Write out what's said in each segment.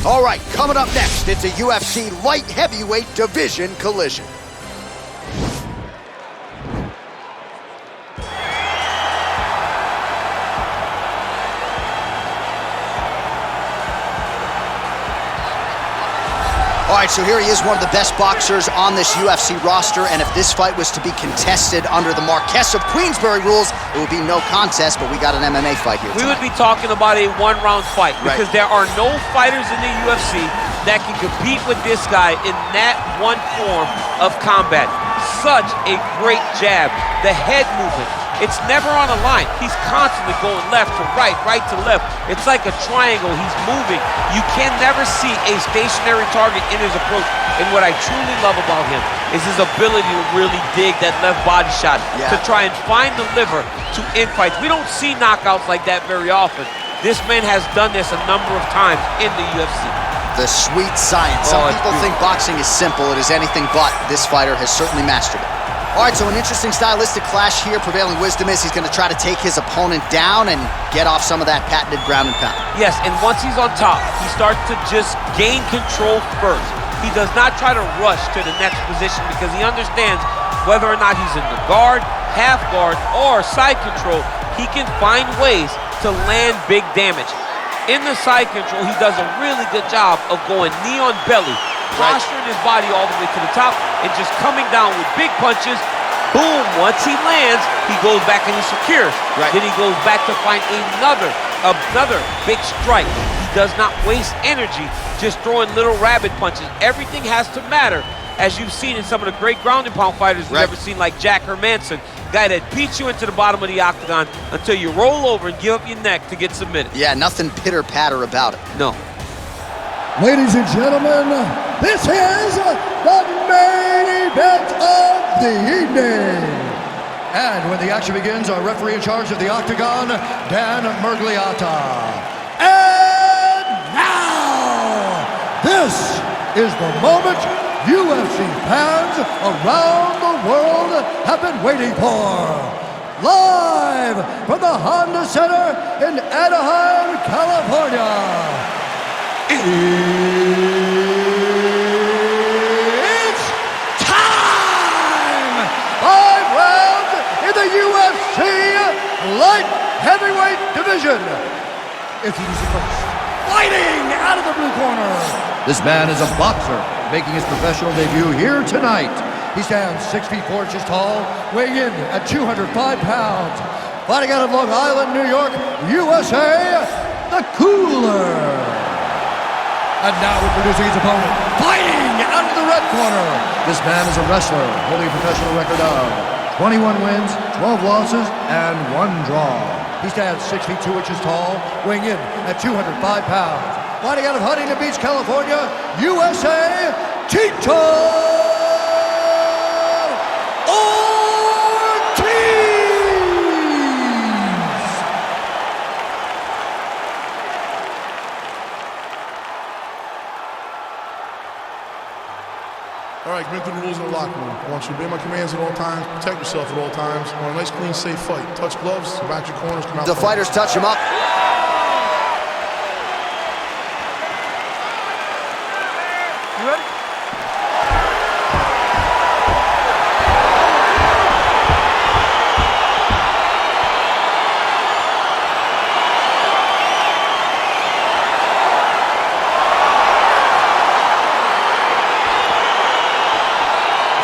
All right, coming up next, it's a UFC light heavyweight division collision. All right, so here he is, one of the best boxers on this UFC roster, and if this fight was to be contested under the Marquess of Queensberry rules, it would be no contest, but we got an MMA fight here tonight. We would be talking about a one-round fight, because there are no fighters in the UFC that can compete with this guy in that one form of combat. Such a great jab, the head movement. It's never on a line. He's constantly going left to right, right to left. It's like a triangle. He's moving. You can never see a stationary target in his approach. And what I truly love about him is his ability to really dig that left body shot, to try and find the liver to end fights. We don't see knockouts like that very often. This man has done this a number of times in the UFC. The sweet science. Some people think boxing is simple. It is anything but. This fighter has certainly mastered it. All right, so an interesting stylistic clash here. Prevailing wisdom is he's going to try to take his opponent down and get off some of that patented ground and pound. Yes, and once he's on top, he starts to just gain control first. He does not try to rush to the next position because he understands whether or not he's in the guard, half guard, or side control, he can find ways to land big damage. In the side control, he does a really good job of going knee on belly, posturing his body all the way to the top, and just coming down with big punches. Boom, once he lands, he goes back and he secures. Then he goes back to find another big strike. He does not waste energy just throwing little rabbit punches. Everything has to matter, as you've seen in some of the great ground and pound fighters we've ever seen, like Jack Hermanson, guy that beats you into the bottom of the octagon until you roll over and give up your neck to get submitted. Yeah, nothing pitter-patter about it. No. Ladies and gentlemen, this is the main event of the evening. And when the action begins, our referee in charge of the octagon, Dan Mergliata. And now, this is the moment UFC fans around the world have been waiting for. Live from the Honda Center in Anaheim, California. It's time! 5 rounds in the UFC light heavyweight division. Introducing first, fighting out of the blue corner. This man is a boxer, making his professional debut here tonight. He stands 6 feet 4 inches tall, weighing in at 205 pounds. Fighting out of Long Island, New York, USA, the Cooler. And now introducing his opponent, fighting out of the red corner. This man is a wrestler, holding a professional record of 21 wins, 12 losses, and 1 draw. He stands 6 feet 2 inches tall, weighing in at 205 pounds. Fighting out of Huntington Beach, California, USA, Tito Ortiz! All right, commit to the rules in the locker room. I want you to obey my commands at all times, protect yourself at all times. I want a nice, clean, safe fight. Touch gloves, go back to your corners, come out. The fighters touch him up. You ready?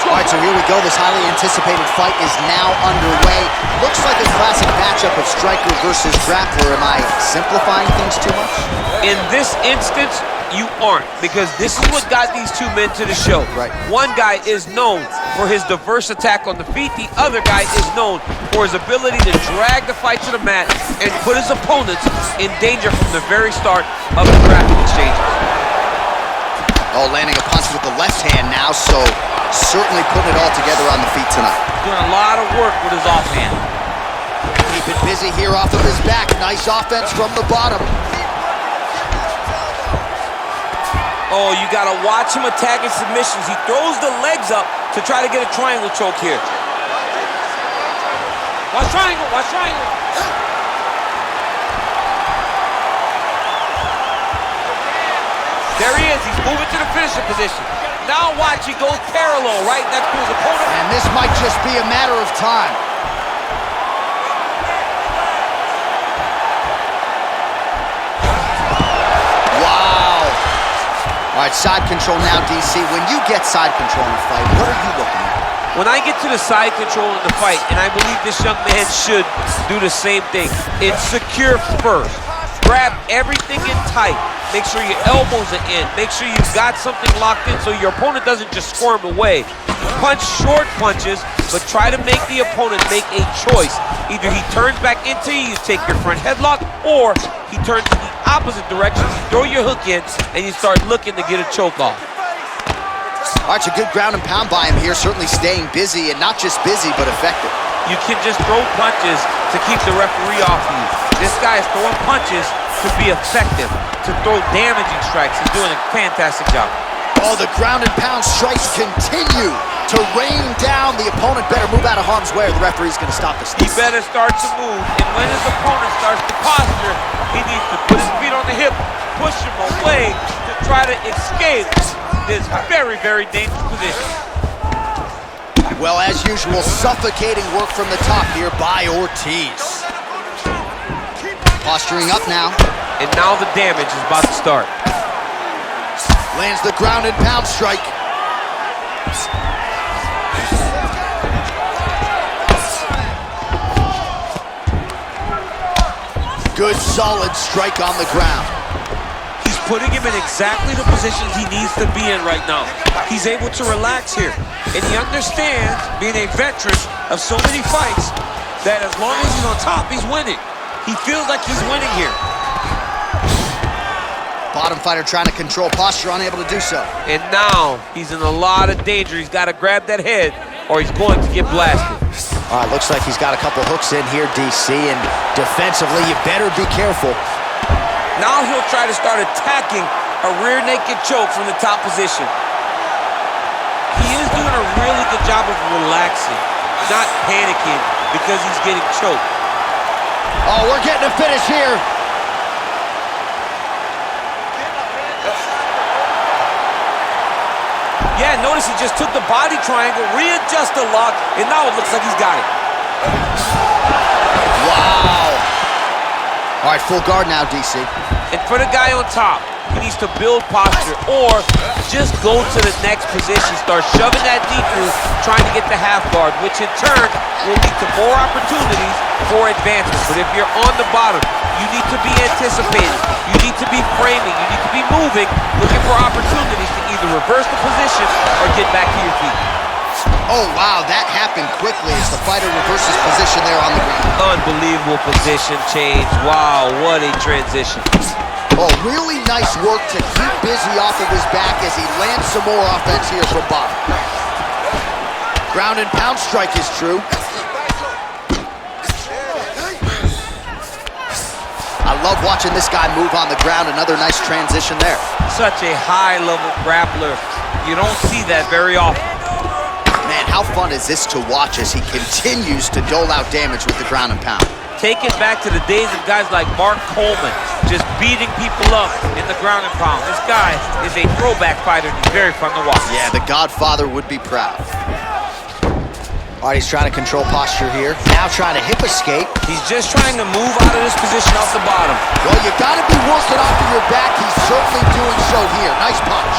All right, so here we go. This highly anticipated fight is now underway. Looks like a classic matchup of striker versus grappler. Am I simplifying things too much? In this instance, you aren't, because this is what got these two men to the show. One guy is known for his diverse attack on the feet. The other guy is known for his ability to drag the fight to the mat and put his opponents in danger from the very start of the grappling exchanges. Oh, landing a punch with the left hand now, so certainly putting it all together on the feet tonight. Doing a lot of work with his offhand. Keep it busy here off of his back. Nice offense from the bottom. Oh, you gotta watch him attacking submissions. He throws the legs up to try to get a triangle choke here. Watch triangle, watch triangle. There he is. He's moving to the finishing position. Now watch, he goes parallel right next to his opponent. And this might just be a matter of time. Wow. All right, side control now, DC. When you get side control in a fight, what are you looking at? When I get to the side control in the fight, and I believe this young man should do the same thing, it's secure first. Grab everything in tight. Make sure your elbows are in. Make sure you've got something locked in so your opponent doesn't just squirm away. Punch short punches, but try to make the opponent make a choice. Either he turns back into you, you take your front headlock, or he turns in the opposite direction, you throw your hook in, and you start looking to get a choke off. All right, it's a good ground and pound by him here, certainly staying busy, and not just busy, but effective. You can just throw punches to keep the referee off you. This guy is throwing punches to be effective, to throw damaging strikes. He's doing a fantastic job. Oh, the ground and pound strikes continue to rain down. The opponent better move out of harm's way, or the referee's going to stop this. He better start to move, and when his opponent starts to posture, he needs to put his feet on the hip, push him away to try to escape this very, very dangerous position. Well, as usual, suffocating work from the top here by Ortiz. Posturing up now. And now the damage is about to start. Lands the ground and pound strike. Good solid strike on the ground. He's putting him in exactly the positions he needs to be in right now. He's able to relax here. And he understands, being a veteran of so many fights, that as long as he's on top, he's winning. He feels like he's winning here. Bottom fighter trying to control posture, unable to do so. And now he's in a lot of danger. He's got to grab that head or he's going to get blasted. All right, looks like he's got a couple hooks in here, DC, and defensively, you better be careful. Now he'll try to start attacking a rear naked choke from the top position. He is doing a really good job of relaxing, not panicking because he's getting choked. Oh, we're getting a finish here. Yeah, notice he just took the body triangle, readjusted the lock, and now it looks like he's got it. Wow. All right, full guard now, DC. And for the guy on top, he needs to build posture or just go to the next position, start shoving that deep through, trying to get the half guard, which in turn will lead to more opportunities for advancement. But if you're on the bottom, you need to be anticipating, you need to be framing, you need to be moving, looking for opportunities to either reverse the position or get back to your feet. Oh, wow, that happened quickly as the fighter reverses position there on the ground. Unbelievable position change. Wow, what a transition. Oh, really nice work to keep busy off of his back as he lands some more offense here from bottom. Ground and pound strike is true. I love watching this guy move on the ground. Another nice transition there. Such a high-level grappler. You don't see that very often. Man, how fun is this to watch as he continues to dole out damage with the ground and pound. Take it back to the days of guys like Mark Coleman, just beating people up in the ground and pound. This guy is a throwback fighter, and he's very fun to watch. Yeah, the Godfather would be proud. All right, he's trying to control posture here. Now trying to hip escape. He's just trying to move out of this position off the bottom. Well, you gotta be working off of your back. He's certainly doing so here. Nice punch.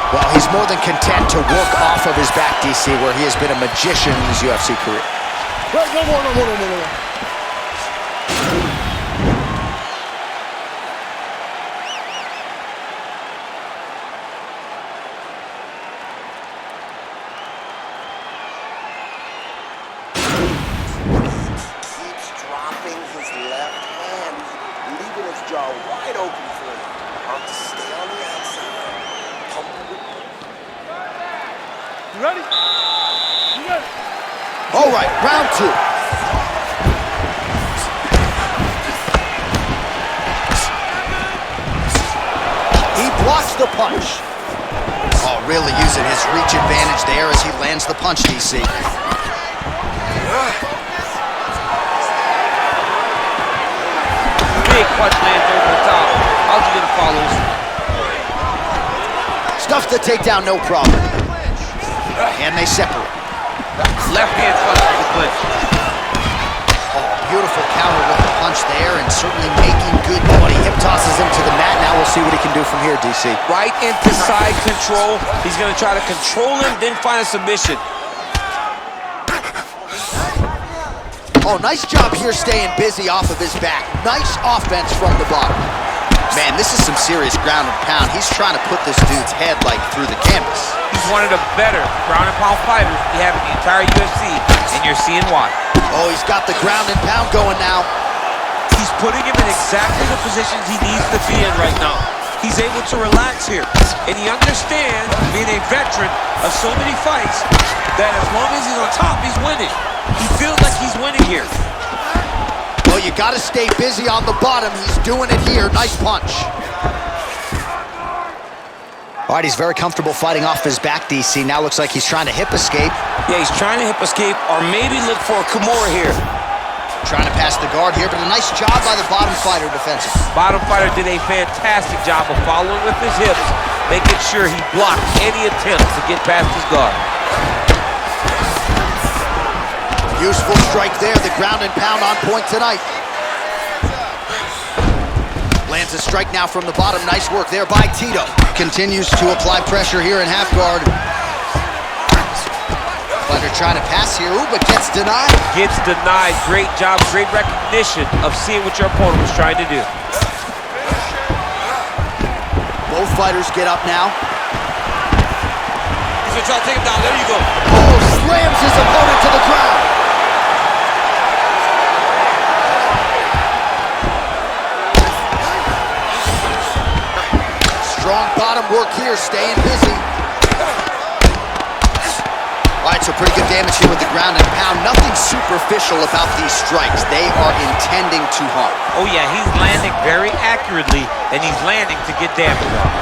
Well, he's more than content to work off of his back, DC, where he has been a magician in his UFC career. No more. Keeps dropping his left hand, leaving his jaw wide open for him. To stay on the outside. Pump with You ready? You ready? All right, round two. He blocks the punch. Oh, really using his reach advantage there as he lands the punch, DC. Big punch lands over the top. How's he gonna follow off the takedown, no problem. And they separate. Left hand punch for the clinch. Oh, beautiful counter with the punch there, and certainly making good money. Hip tosses him to the mat. Now we'll see what he can do from here, DC. Right into side control. He's going to try to control him, then find a submission. Oh, nice job here staying busy off of his back. Nice offense from the bottom. Man, this is some serious ground and pound. He's trying to put this dude's head, like, through the canvas. He's one of the better ground and pound fighters we have in the entire UFC, and you're seeing why. Oh, he's got the ground and pound going now. He's putting him in exactly the positions he needs to be in right now. He's able to relax here, and he understands, being a veteran of so many fights, that as long as he's on top, he's winning. He feels like he's winning here. Well, you got to stay busy on the bottom. He's doing it here. Nice punch. All right, he's very comfortable fighting off his back, DC. Now looks like he's trying to hip escape. Yeah, he's trying to hip escape, or maybe look for a Kamaru here. Trying to pass the guard here, but a nice job by the bottom fighter defensively. Bottom fighter did a fantastic job of following with his hips, making sure he blocked any attempts to get past his guard. Useful strike there. The ground and pound on point tonight. Lands a strike now from the bottom. Nice work there by Tito. Continues to apply pressure here in half guard. Fighter trying to pass here, ooh, but gets denied. Gets denied. Great job, great recognition of seeing what your opponent was trying to do. Both fighters get up now. He's gonna try to take him down. There you go. Oh, slams his opponent to the ground. Strong bottom work here, staying busy. All right, so pretty good damage here with the ground and pound. Nothing superficial about these strikes. They are intending to harm. Oh yeah, he's landing very accurately, and he's landing to get damage off.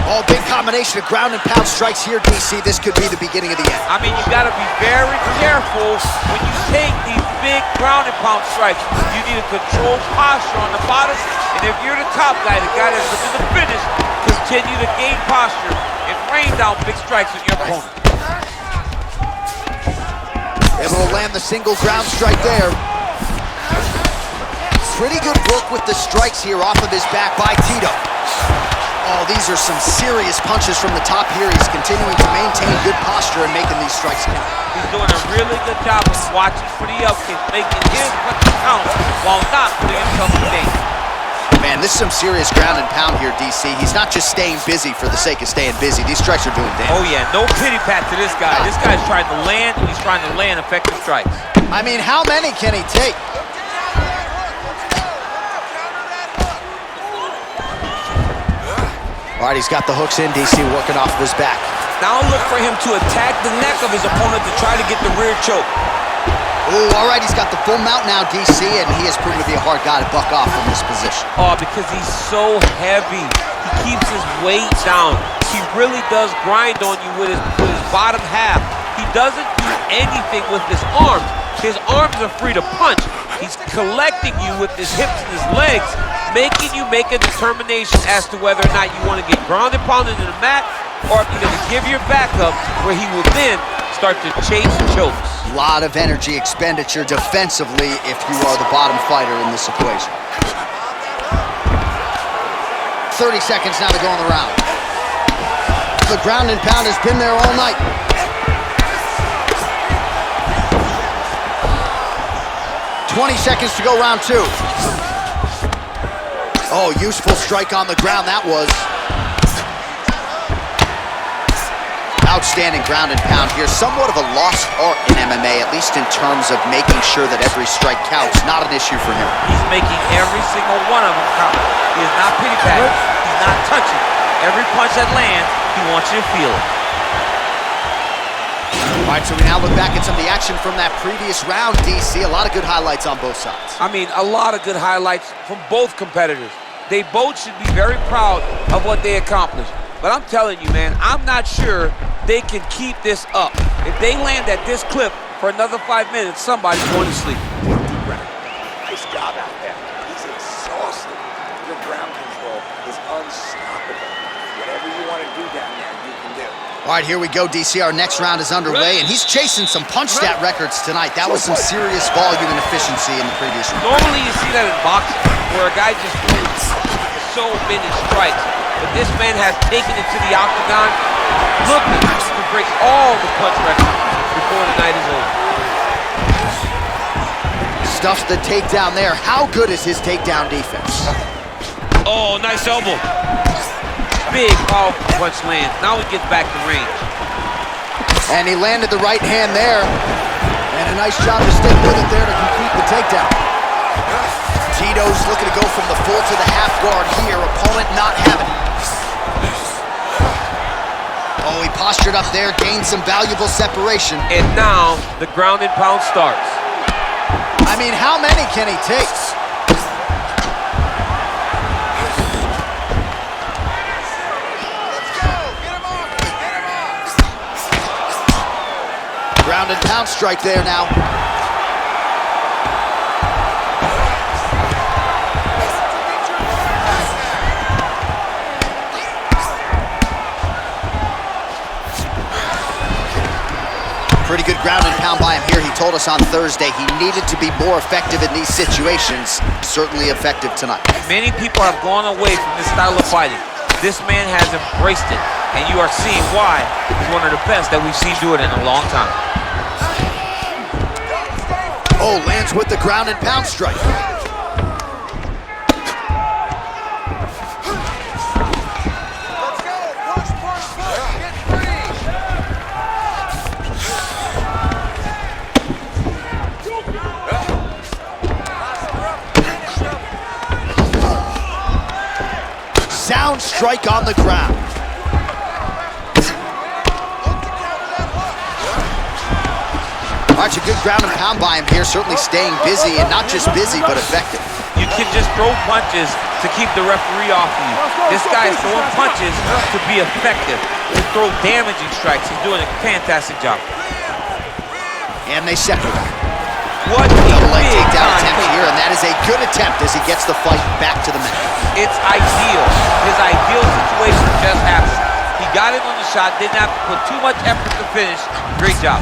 Oh, big combination of ground and pound strikes here, DC. This could be the beginning of the end. I mean, you got to be very careful when you take these big ground and pound strikes. You need a controlled posture on the bottom, and if you're the top guy, the guy that's looking to finish, continue to gain posture and rain down big strikes on your opponent. Able to land the single ground strike there. Pretty good work with the strikes here off of his back by Tito. Oh, these are some serious punches from the top here. He's continuing to maintain good posture and making these strikes count. He's doing a really good job of watching for the upkick, making his punches count while not putting himself in danger. Man, this is some serious ground and pound here, DC. He's not just staying busy for the sake of staying busy. These strikes are doing damage. Oh yeah, no pity pat to this guy. This guy's trying to land, and he's trying to land effective strikes. I mean, how many can he take? All right, he's got the hooks in, DC, working off of his back. Now look for him to attack the neck of his opponent to try to get the rear choke. Ooh, all right, he's got the full mount now, DC, and he has proven to be a hard guy to buck off from this position. Oh, because he's so heavy. He keeps his weight down. He really does grind on you with his bottom half. He doesn't do anything with his arms. His arms are free to punch. He's collecting you with his hips and his legs, making you make a determination as to whether or not you want to get grounded, pounded in the mat, or if you're going to give your back up, where he will then start to chase chokes. A lot of energy expenditure defensively if you are the bottom fighter in this equation. 30 seconds now to go in the round. The ground and pound has been there all night. $20 seconds to go, round two. Oh, useful strike on the ground, that was. Outstanding ground and pound here. Somewhat of a lost art in MMA, at least in terms of making sure that every strike counts. Not an issue for him. He's making every single one of them count. He is not pity-patting. He's not touching. Every punch that lands, he wants you to feel it. All right, so we now look back at some of the action from that previous round, DC. A lot of good highlights on both sides. I mean, a lot of good highlights from both competitors. They both should be very proud of what they accomplished. But I'm telling you, man, I'm not sure they can keep this up. If they land at this clip, For another 5 minutes, somebody's going to sleep. Nice job out there. He's exhausted. Your ground control is unstoppable. Whatever you want to do down there, you can do. All right, here we go, DC. Our next round is underway, and he's chasing some punch stat records tonight. That was some serious volume and efficiency in the previous round. Normally you see that in boxing, where a guy just throws so many strikes. But this man has taken it to the octagon, looking to break all the punch records before the night is over. Stuffs the takedown there. How good is his takedown defense? Oh, nice elbow. Big, powerful punch lands. Now he gets back to range. And he landed the right hand there. And a nice job to stick with it there to complete the takedown. Tito's looking to go from the full to the half guard here. Opponent not having it. Oh, he postured up there, gained some valuable separation. And now the ground and pound starts. I mean, how many can he take? Ground and pound strike there now. Pretty good ground and pound by him here. He told us on Thursday he needed to be more effective in these situations. Certainly effective tonight. Many people have gone away from this style of fighting. This man has embraced it, and you are seeing why he's one of the best that we've seen do it in a long time. Oh, lands with the ground and pound strike. Sound strike on the ground. All right, a good ground and pound by him here, certainly staying busy, and not just busy, but effective. You can just throw punches to keep the referee off of you. This guy is throwing punches to be effective, to throw damaging strikes. He's doing a fantastic job. And they separate. What a double leg big takedown time attempt here, and that is a good attempt as he gets the fight back to the mat. It's ideal. His ideal situation just happened. He got it on the shot, didn't have to put too much effort to finish. Great job.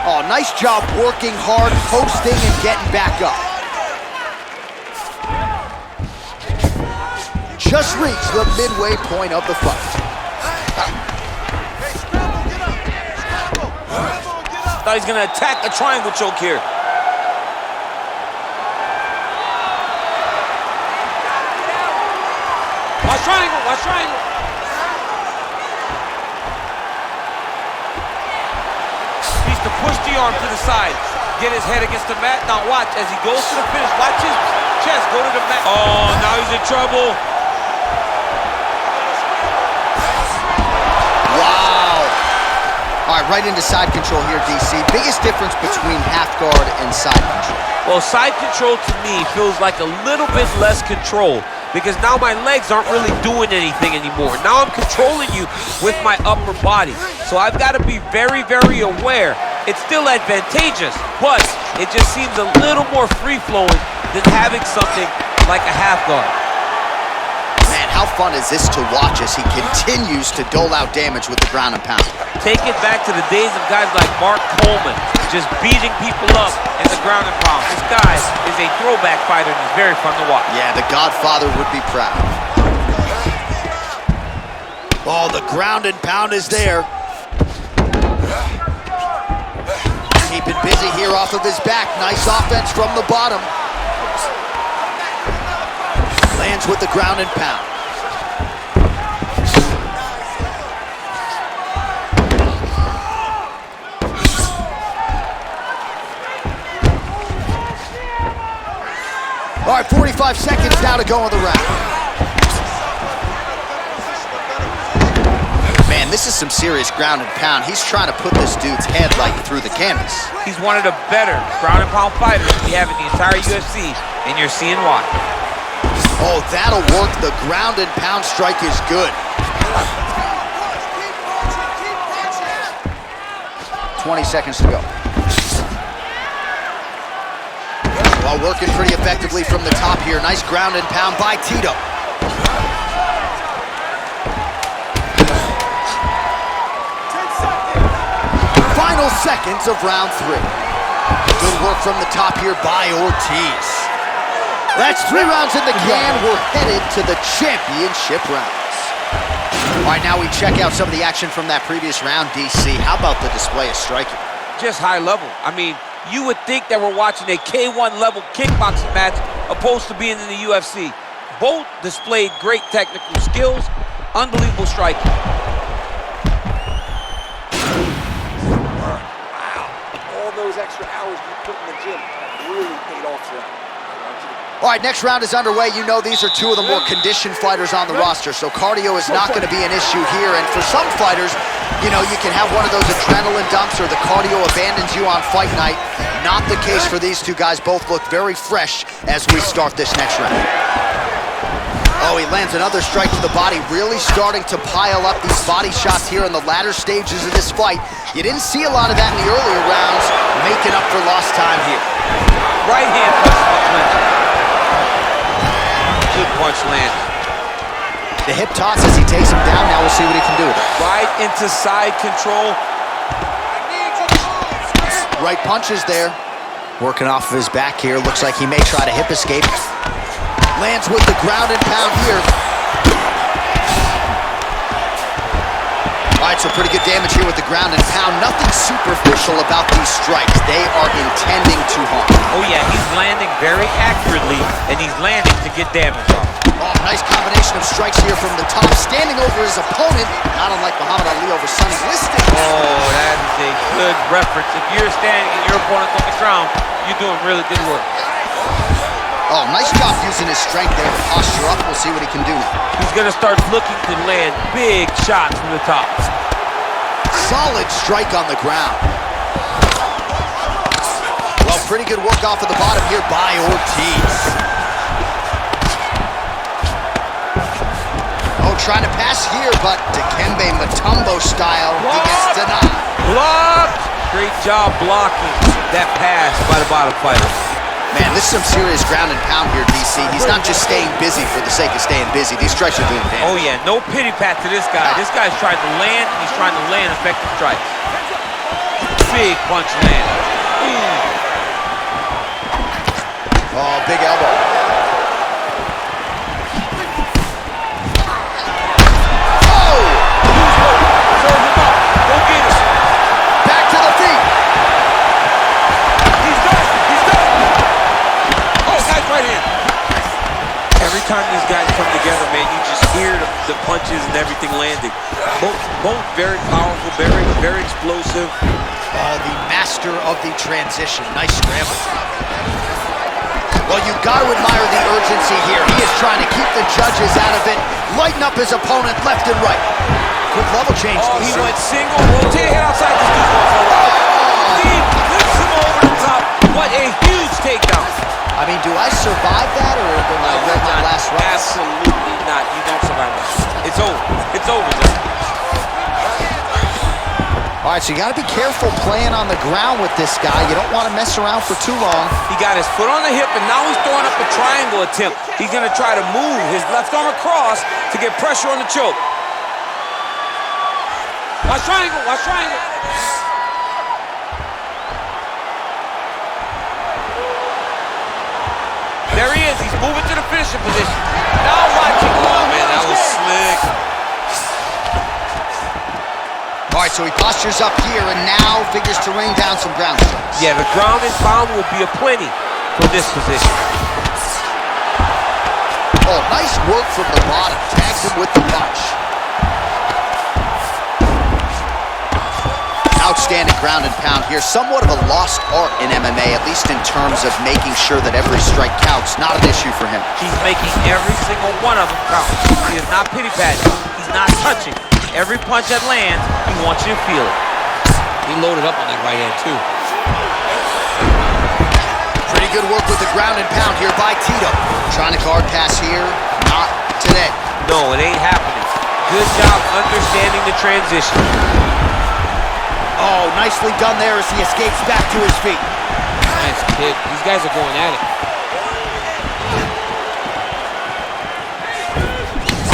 Oh, nice job working hard, posting, and getting back up. Just reached the midway point of the fight. Thought he's gonna attack a triangle choke here. Watch triangle, watch triangle. Needs to push the arm to the side. Get his head against the mat. Now watch, as he goes to the finish, watch his chest go to the mat. Oh, now he's in trouble. All right, right into side control here, DC. Biggest difference between half guard and side control? Well, side control to me feels like a little bit less control because now my legs aren't really doing anything anymore. Now I'm controlling you with my upper body. So I've got to be very, very aware. It's still advantageous, but it just seems a little more free-flowing than having something like a half guard. Man, how fun is this to watch as he continues to dole out damage with the ground and pound? Take it back to the days of guys like Mark Coleman, just beating people up in the ground and pound. This guy is a throwback fighter and he's very fun to watch. Yeah, the Godfather would be proud. Oh, the ground and pound is there. Keeping busy here off of his back. Nice offense from the bottom. Lands with the ground and pound. All right, 45 seconds now to go in the round. Man, this is some serious ground and pound. He's trying to put this dude's head like through the canvas. He's one of the better ground and pound fighters we have in the entire UFC, and you're seeing why. Oh, that'll work. The ground and pound strike is good. 20 seconds to go. Well, working pretty effectively from the top here. Nice ground and pound by Tito. Final seconds of round 3. Good work from the top here by Ortiz. That's 3 rounds in the can. We're headed to the championship rounds. All right, now we check out some of the action from that previous round, DC. How about the display of striking? Just high level. I mean, you would think that we're watching a K1 level kickboxing match opposed to being in the UFC. Both displayed great technical skills, unbelievable striking. Wow. All those extra hours you put in the gym really paid off for them. All right, next round is underway. You know these are 2 of the more conditioned fighters on the roster, so cardio is not going to be an issue here. And for some fighters, you know, you can have one of those adrenaline dumps or the cardio abandons you on fight night. Not the case for these 2 guys. Both look very fresh as we start this next round. Oh, he lands another strike to the body, really starting to pile up these body shots here in the latter stages of this fight. You didn't see a lot of that in the earlier rounds, making up for lost time here. Right hand punch. Good punch lands. The hip toss as he takes him down. Now we'll see what he can do with it. Right into side control. Right punches there. Working off of his back here. Looks like he may try to hip escape. Lands with the ground and pound here. All right, so pretty good damage here with the ground and pound. Nothing superficial about these strikes. They are intending to harm. Oh yeah, he's landing very accurately, and he's landing to get damage off. Oh, nice combination of strikes here from the top. Standing over his opponent, not unlike Muhammad Ali over Sonny Liston. Oh, that is a good reference. If you're standing and your opponent's on the ground, you're doing really good work. Oh, nice job using his strength there to posture up. We'll see what he can do now. He's gonna start looking to land big shots from the top. Solid strike on the ground. Well, pretty good work off of the bottom here by Ortiz. Oh, trying to pass here, but Dikembe Mutombo style, he gets denied. Blocked! Great job blocking that pass by the bottom fighter. Man, this is some serious ground and pound here, DC. He's not just staying busy for the sake of staying busy. These strikes are doing damage. Oh yeah, no pity pat to this guy. This guy's trying to land, and he's trying to land effective strikes. Big punch land. Oh, big elbow. Oh! Serve him up. Go get him. Back to the feet. He's done. He's done. Oh, nice right hand. Every time these guys come together, man, you just hear the punches and everything landing. Both very powerful, very explosive. Oh, the master of the transition. Nice scramble. Well, you've got to admire the urgency here. He is trying to keep the judges out of it, lighten up his opponent left and right. Good level change. Oh, he went single, rotate head outside. This dude's going for a ride. He flips him over the top. What a huge takedown. I mean, do I survive that, or will I read my last round? Absolutely not. You don't survive that. It's over. It's over, John. All right, so you got to be careful playing on the ground with this guy. You don't want to mess around for too long. He got his foot on the hip, and now he's throwing up a triangle attempt. He's going to try to move his left arm across to get pressure on the choke. Watch triangle. Watch triangle. There he is. He's moving to the finishing position. Now watch him. Oh, man, that was slick. All right, so he postures up here and now figures to rain down some ground strikes. Yeah, the ground and pound will be aplenty from this position. Oh, nice work from the bottom. Tags him with the punch. Outstanding ground and pound here. Somewhat of a lost art in MMA, at least in terms of making sure that every strike counts. Not an issue for him. He's making every single one of them count. He is not pity-patting. He's not touching. Every punch that lands, he wants you to feel it. He loaded up on that right hand, too. Pretty good work with the ground and pound here by Tito. Trying to guard pass here. Not today. No, it ain't happening. Good job understanding the transition. Oh, nicely done there as he escapes back to his feet. Nice kick. These guys are going at it.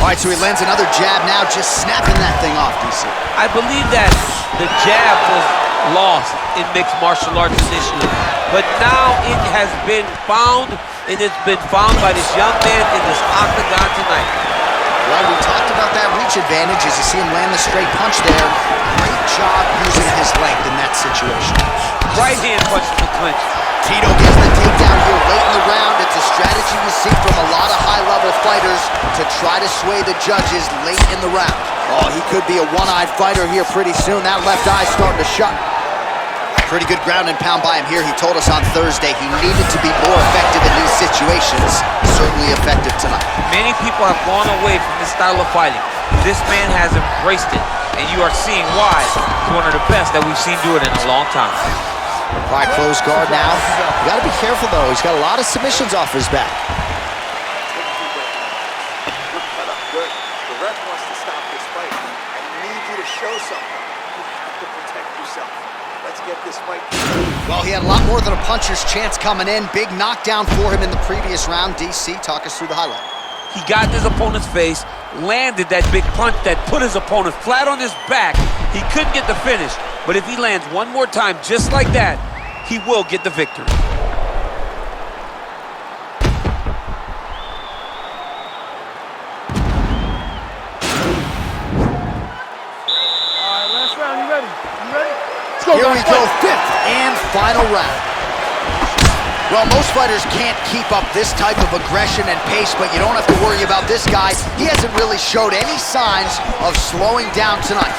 All right, so he lands another jab now, just snapping that thing off, DC. I believe that the jab was lost in mixed martial arts initially, but now it has been found, and it's been found by this young man in this octagon tonight. Well, we talked about that reach advantage as you see him land the straight punch there. Great job using his length in that situation. Right hand punch to the clinch. Tito gets the takedown here late in the round. It's a strategy you see from a lot of high-level fighters to try to sway the judges late in the round. Oh, he could be a one-eyed fighter here pretty soon. That left eye's starting to shut. Pretty good ground and pound by him here. He told us on Thursday he needed to be more effective in these situations. Certainly effective tonight. Many people have gone away from this style of fighting. This man has embraced it, and you are seeing why he's one of the best that we've seen do it in a long time. All right, close guard now. You got to be careful, though. He's got a lot of submissions off his back. Good cut up, good. The ref wants to stop this fight. I need you to show something. You have to protect yourself. Let's get this fight. Well, he had a lot more than a puncher's chance coming in. Big knockdown for him in the previous round. DC, talk us through the highlight. He got in his opponent's face, landed that big punch that put his opponent flat on his back. He couldn't get the finish, but if he lands one more time just like that, he will get the victory. Last round, you ready? You ready? Let's go, Here guys. we go, fifth and final round. Well, most fighters can't keep up this type of aggression and pace, but you don't have to worry about this guy. He hasn't really showed any signs of slowing down tonight.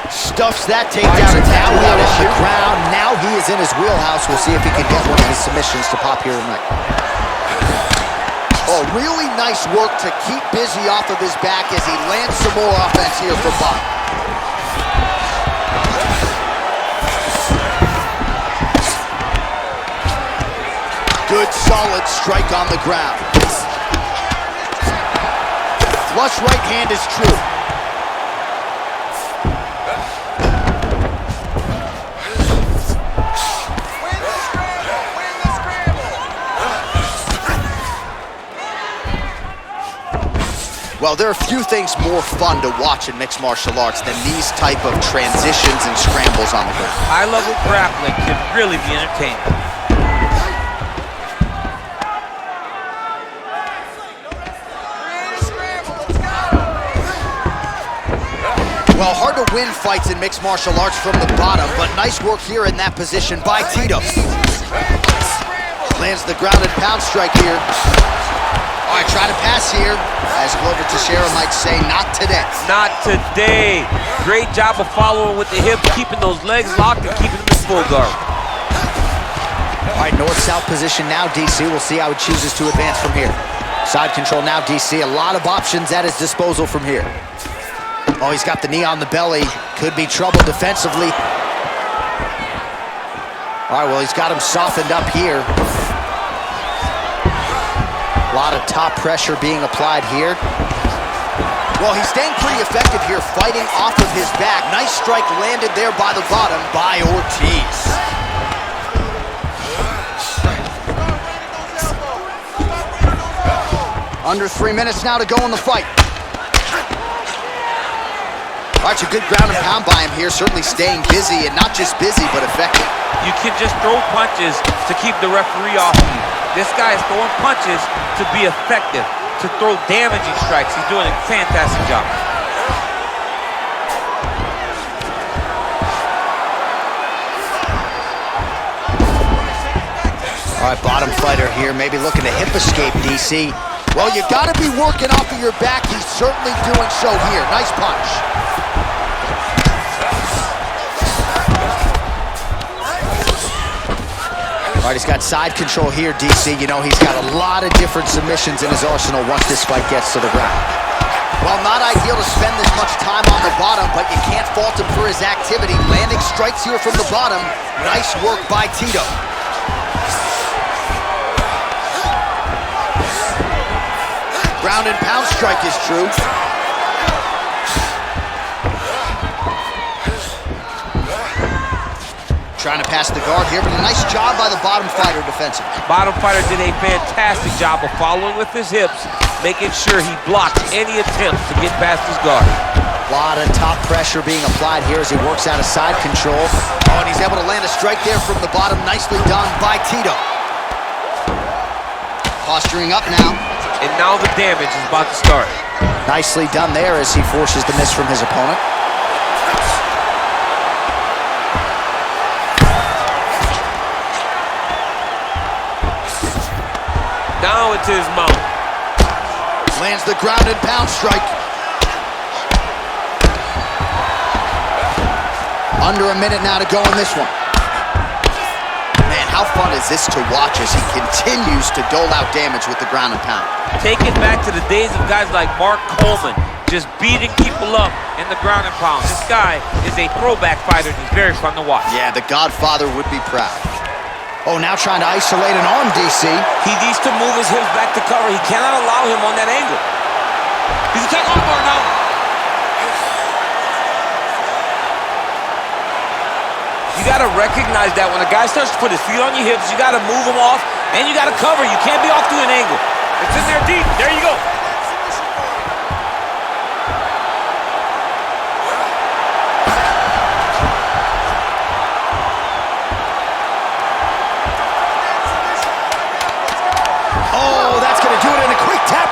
Stuffs that takedown and now out of the ground. Now he is in his wheelhouse. We'll see if he can get one of his submissions to pop here tonight. Oh, really nice work to keep busy off of his back as he lands some more offense here for Bob. Good, solid strike on the ground. Flush right hand is true. Well, there are few things more fun to watch in mixed martial arts than these type of transitions and scrambles on the ground. High-level grappling can really be entertaining. Well, hard to win fights in mixed martial arts from the bottom, but nice work here in that position by Tito. Lands the ground and pound strike here. All right, try to pass here. As Glover Teixeira might say, not today. Not today. Great job of following with the hip, keeping those legs locked and keeping them in full guard. All right, north-south position now, DC. We'll see how he chooses to advance from here. Side control now, DC. A lot of options at his disposal from here. Oh, he's got the knee on the belly. Could be trouble defensively. All right, well, he's got him softened up here. A lot of top pressure being applied here. Well, he's staying pretty effective here, fighting off of his back. Nice strike landed there by the bottom by Ortiz. Under 3 minutes now to go in the fight. All right, so good ground and pound by him here, certainly staying busy, and not just busy, but effective. You can just throw punches to keep the referee off of you. This guy is throwing punches to be effective, to throw damaging strikes. He's doing a fantastic job. All right, bottom fighter here, maybe looking to hip escape, DC. Well, you gotta be working off of your back. He's certainly doing so here. Nice punch. All right, he's got side control here, DC. You know, he's got a lot of different submissions in his arsenal once this fight gets to the ground. Well, not ideal to spend this much time on the bottom, but you can't fault him for his activity. Landing strikes here from the bottom. Nice work by Tito. Ground and pound strike is true. Trying to pass the guard here, but a nice job by the bottom fighter defensively. Bottom fighter did a fantastic job of following with his hips, making sure he blocked any attempts to get past his guard. A lot of top pressure being applied here as he works out of side control. Oh, and he's able to land a strike there from the bottom. Nicely done by Tito. Posturing up now. And now the damage is about to start. Nicely done there as he forces the miss from his opponent. Now into his mount. Lands the ground and pound strike. Under a minute now to go in this one. Man, how fun is this to watch as he continues to dole out damage with the ground and pound. Take it back to the days of guys like Mark Coleman, just beating people up in the ground and pound. This guy is a throwback fighter, and he's very fun to watch. Yeah, the Godfather would be proud. Oh, now trying to isolate an arm, DC. He needs to move his hips back to cover. He cannot allow him on that angle. He's taking on bar now. You got to recognize that when a guy starts to put his feet on your hips, you got to move him off, and you got to cover. You can't be off to an angle. It's in there deep. There you go.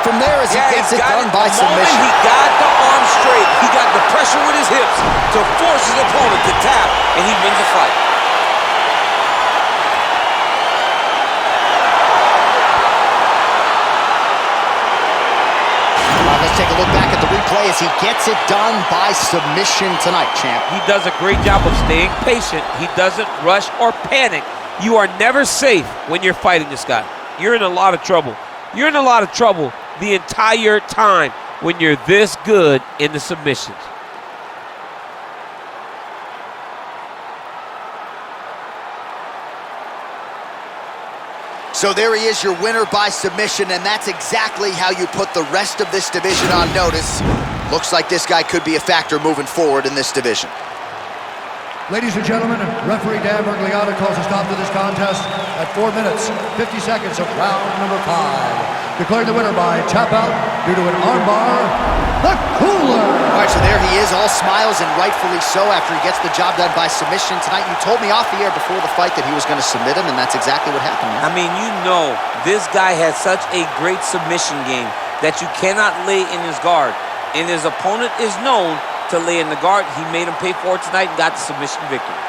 From there as he gets it done by submission. He got the arm straight. He got the pressure with his hips to force his opponent to tap, and he wins the fight. Let's take a look back at the replay as he gets it done by submission tonight, champ. He does a great job of staying patient. He doesn't rush or panic. You are never safe when you're fighting this guy. You're in a lot of trouble. You're in a lot of trouble the entire time when you're this good in the submissions. So there he is, your winner by submission, and that's exactly how you put the rest of this division on notice. Looks like this guy could be a factor moving forward in this division. Ladies and gentlemen, referee Dan Merced calls a stop to this contest at 4 minutes, 50 seconds of round number 5. Declaring the winner by tap out due to an armbar, the Cooler. All right, so there he is, all smiles, and rightfully so after he gets the job done by submission tonight. You told me off the air before the fight that he was going to submit him, and that's exactly what happened. Man. I mean, you know, this guy has such a great submission game that you cannot lay in his guard. And his opponent is known to lay in the guard. He made him pay for it tonight and got the submission victory.